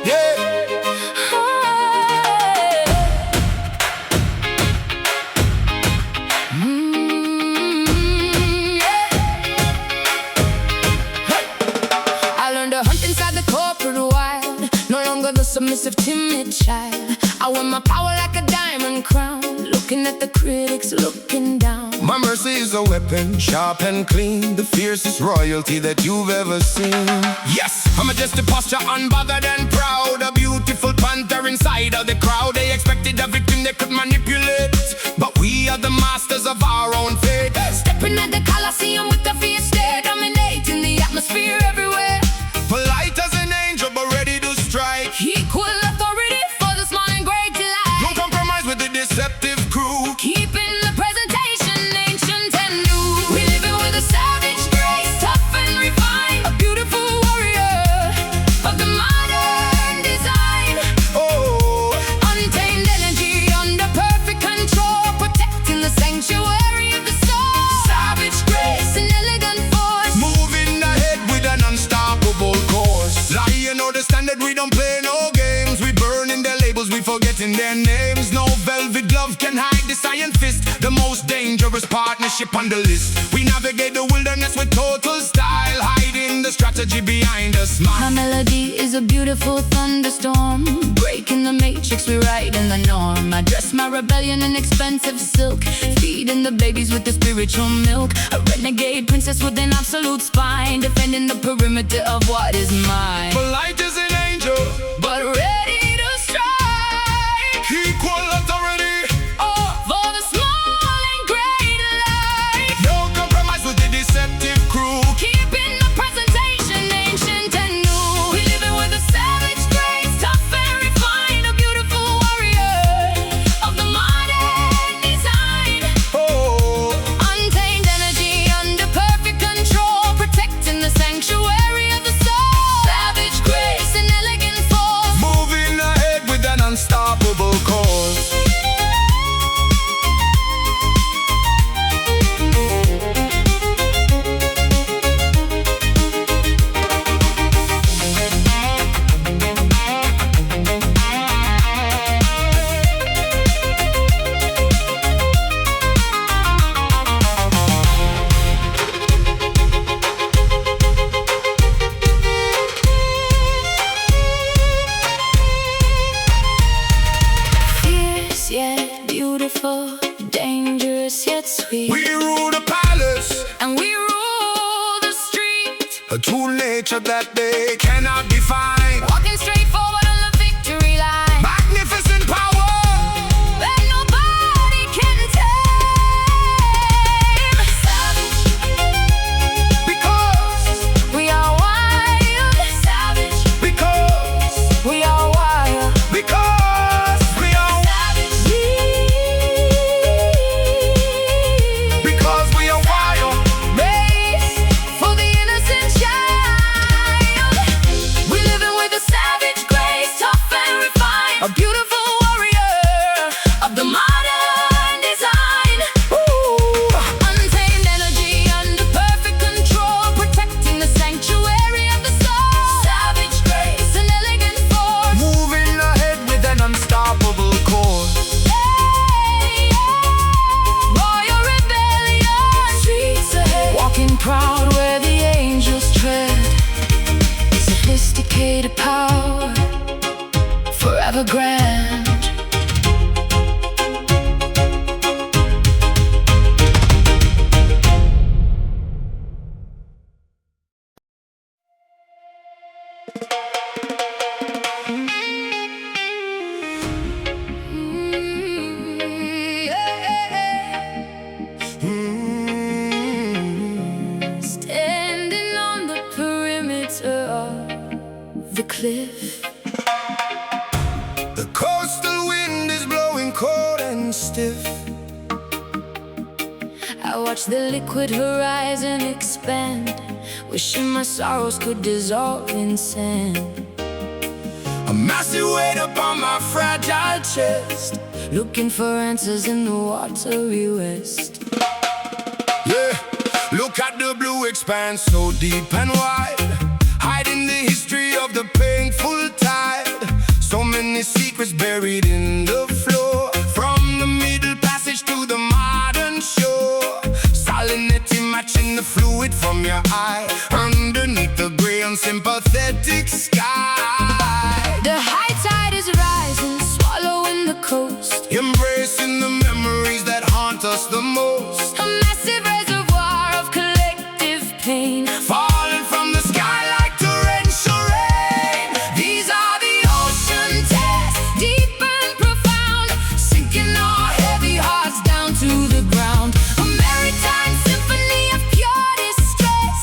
Yeah. I learned to hunt inside the corporate wild. No longer the submissive, timid child. I wear my power like a diamond crown. Looking at the critics, looking down. My mercy is a weapon, sharp and clean. The fiercest royalty that you've ever seen. Yes, a majestic posture, unbothered and proud. A beautiful panther inside of the crowd. They expected a victim they could manipulate, but we are the masters of our own fate. Stepping at the Colosseum with the fierce stare, dominating the atmosphere everywhere. Polite as an angel, but ready to strike. Equal authority for the small and great delight. No compromise with the deceptive crew. Keeping the presentation ancient and new. We living with a savage grace, tough and refined. A beautiful warrior of the modern design. Oh, Untamed energy under perfect control, protecting the sanctuary of the soul. Savage grace and writing their names. No velvet glove can hide this iron fist. The most dangerous partnership on the list. We navigate the wilderness with total style, hiding the strategy behind a smile. My melody is a beautiful thunderstorm, breaking the matrix, rewriting the norm. I dress my rebellion in expensive silk, feeding the babies with the spiritual milk. A renegade princess with an absolute spine, defending the perimeter of what is mine. Polite as an angel, but ready to strike. equal authority. For the small and great alike. No compromise with the deceptive crew. Keeping the presentation ancient and new. We living with a savage grace, tough and refined. A beautiful warrior of the modern design. Oh, Untamed energy under perfect control, protecting the sanctuary of the soul. Savage grace and elegant force. moving ahead with an unstoppable course. Fierce yet beautiful, dangerous yet sweet. We rule the palace, And we rule the street, a true nature that they cannot define. walking straight forward on the victory line. Magnificent power, That nobody can tame. Savage, because we are wild. Savage, because we are wild. because we are Savage, because we are wild. race for the innocent child. We living with a savage grace, tough and refined. A beautiful warrior of the modern design. Untamed energy under perfect control, protecting the sanctuary of the soul. Savage grace and elegant force. Moving ahead with an unstoppable course. Royal rebellion, streets ahead, walking proud where the angels tread. Sophisticated power, forever grand. Standing on the perimeter of the cliff, The coastal wind is blowing cold and stiff. I watch the liquid horizon expand, wishing my sorrows could dissolve in sand. A massive weight upon my fragile chest. Looking for answers in the watery west. Yeah, look at the blue expanse, so deep and wide, hiding the history of the painful tide. So many secrets buried in the floor, from the middle passage to the modern shore. Salinity matching the fluid from your eye, underneath the gray unsympathetic sky. The high tide is rising, swallowing the coast. Embracing the memories that haunt us the most. A massive reservoir of collective pain. Falling from the sky like torrential rain. These are the ocean tests, deep and profound, sinking our heavy hearts down to the ground. A maritime symphony of pure distress,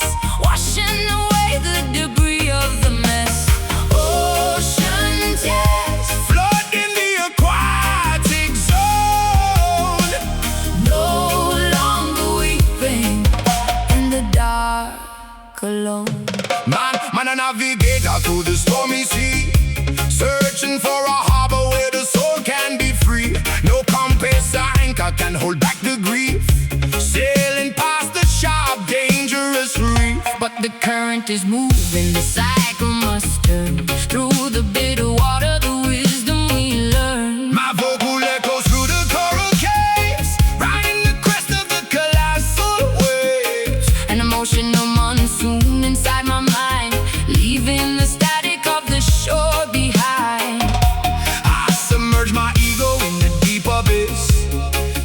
washing away the debris of the mess. Ocean tests, Flooding the aquatic zone. no longer weeping in the dark alone. Man a navigator through the stormy sea, searching for a harbor where the soul can be free. No compass or anchor can hold back the grief, sailing past the sharp, dangerous reef. But the current is moving, the cycle must turn. Through the bitter water, the wisdom we learn. An emotional monsoon inside my mind, leaving the static of the shore behind. I submerge my ego in the deep abyss,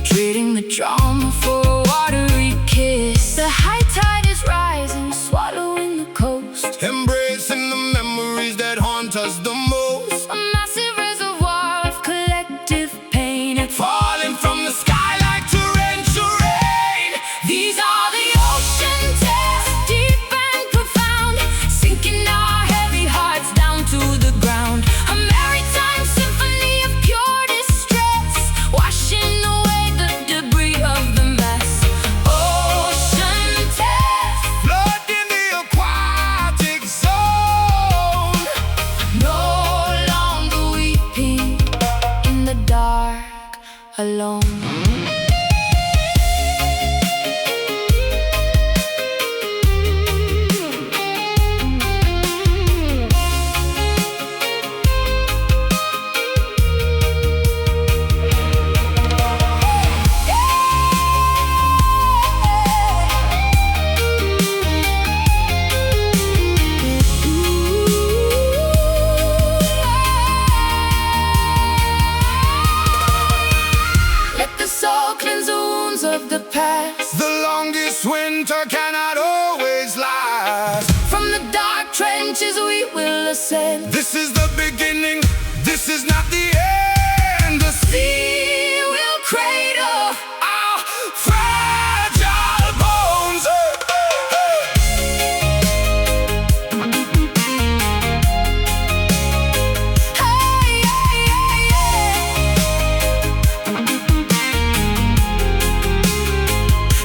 Trading the drama for a watery kiss. The high tide is rising, swallowing the coast, embracing the memories that haunt us the most. a massive reservoir of collective pain, Falling from the sky like torrential rain. these are the ocean tests, deep and profound, sinking our heavy hearts down to the ground. A maritime symphony of pure distress, washing away the debris of the mess. Ocean tests, Flood in the aquatic zone. no longer weeping in the dark alone. Let the soul cleanse the wounds of the past. The longest winter cannot always last. From the dark trenches we will ascend. This is the beginning, this is not the end. The sea We'll cradle our fragile bones. hey, hey, hey, hey.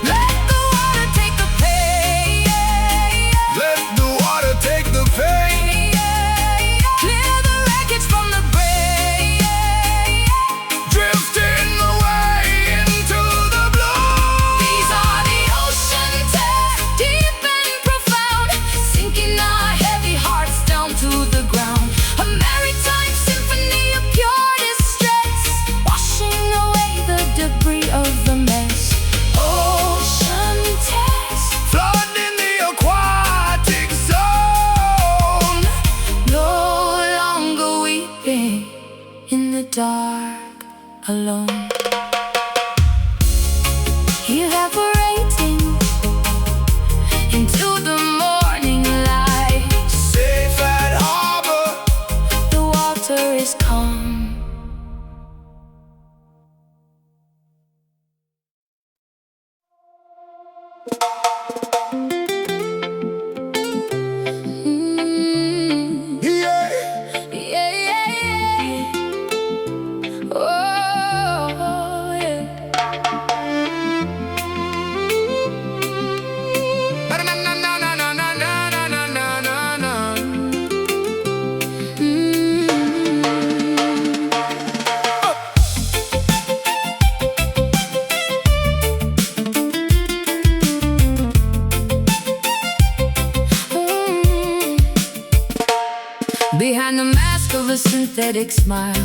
Let the water take the pain. Let the water take the pain. Clear the wreckage from the brain. Drifting away into the blue. These are the ocean tests, deep and profound, sinking our heavy hearts down to the ground. A maritime symphony of pure distress, washing away the debris of the mess. Ocean tests, Flood in the aquatic zone. no longer weeping in the dark alone. Evaporating into the morning light, Safe at harbor. the water is calm. Mm, Yeah. yeah, yeah, yeah. Oh, yeah. Na-na-na-na-na-na-na-na-na-na. Behind the mask of a synthetic smile,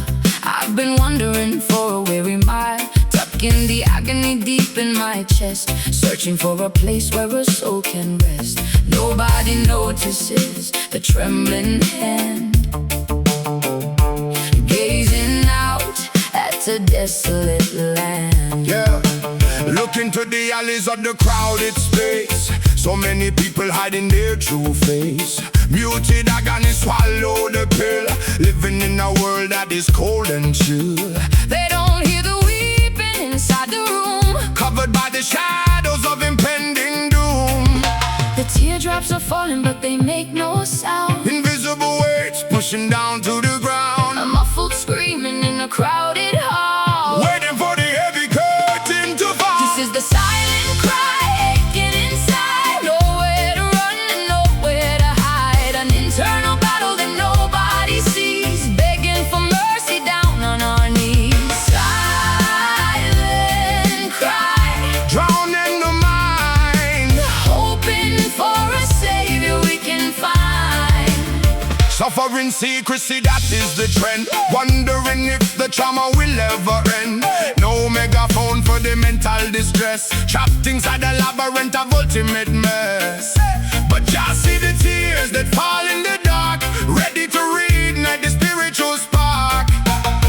I've been wandering for a weary mile, tucking the agony deep in my chest, searching for a place where a soul can rest. Nobody notices the trembling hand, gazing out at a desolate land. Yeah. Look into the alleys of the crowded space. So many people hiding their true face. Muted agony swallow the pill, living in a world that is cold and chill. They don't hear the weeping inside the room, Covered by the shadows of impending doom. the teardrops are falling but they make no sound. Invisible weights pushing down to the A ground. muffled screaming in a crowded hall. Waiting for the heavy curtain to fall. This is the silent cry aching inside. Nowhere to run and nowhere to hide. An internal battle that nobody sees, begging for mercy down on our knees. Silent cry, Drowning the mind. hoping for a savior we can find. Suffering secrecy, that is the trend. Wondering if the trauma will ever end. No megaphone for the mental distress. Trapped inside the labyrinth of ultimate mess. But just see the tears that fall in the dark, ready to reignite the spiritual spark.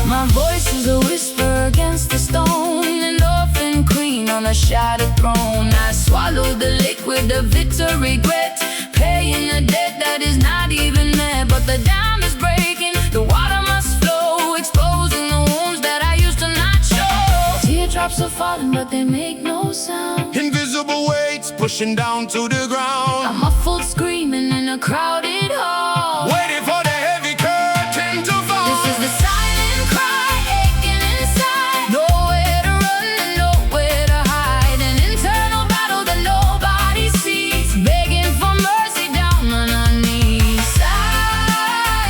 My voice is a whisper against the stone, an orphan queen on a shattered throne. I swallow the liquid of bitter regret, paying a debt that is not even met. But the dam is breaking, the water must flow, exposing the wounds that I used to not show. Teardrops are falling but they make no sound. Invisible weights pushing down to the ground. I'm muffled screaming in a crowded hall, waiting for the heavy curtain to fall. This is the silent cry aching inside. Nowhere to run and nowhere to hide. An internal battle that nobody sees, begging for mercy down on our knees. Silent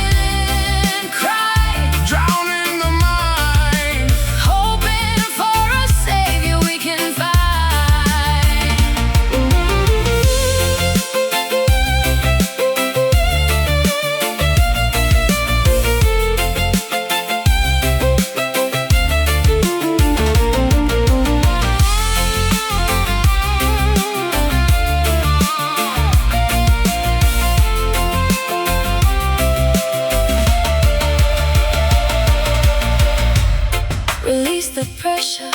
cry, drowning the mind, hoping for a savior we can find. Release the pressure.